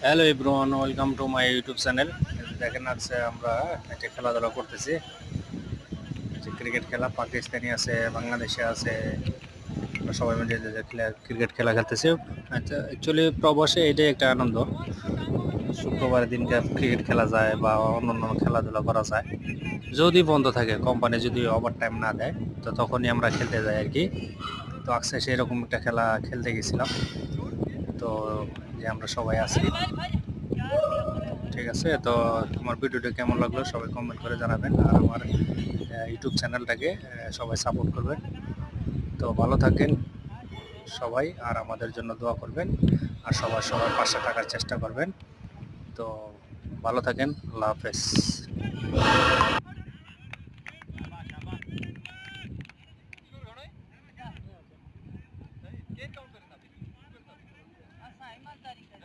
Hello everyone, welcome to my YouTube channel. দেখেন আজকে আমরা একটা খেলাধুলা করতেছি, যে ক্রিকেট খেলা। পাকিস্তানি আছে, বাংলাদেশে আছে, আমরা সবাই মিলে যে ক্রিকেট খেলা খেলতেছি। আচ্ছা, অ্যাকচুয়ালি প্রবাসে এটাই একটা আনন্দ। শুক্রবারের দিনকে ক্রিকেট খেলা যায় বা অন্যান্য খেলাধুলা করা যায়, যদি বন্ধ থাকে, কোম্পানি যদি ওভার টাইম না দেয়, তো তখনই আমরা খেলতে যাই আর কি। তো আজকে সেরকম একটা খেলা খেলতে গেছিলাম। তো যে আমরা সবাই আছি, ঠিক আছে। তো আমার ভিডিওটা কেমন লাগলো সবাই কমেন্ট করে জানাবেন, আর আমার ইউটিউব চ্যানেলটাকে সবাই সাপোর্ট করবেন। তো ভালো থাকেন সবাই, আর আমাদের জন্য দোয়া করবেন, আর সবার পাশে থাকার চেষ্টা করবেন। তো ভালো থাকেন, আল্লাহ হাফেজ।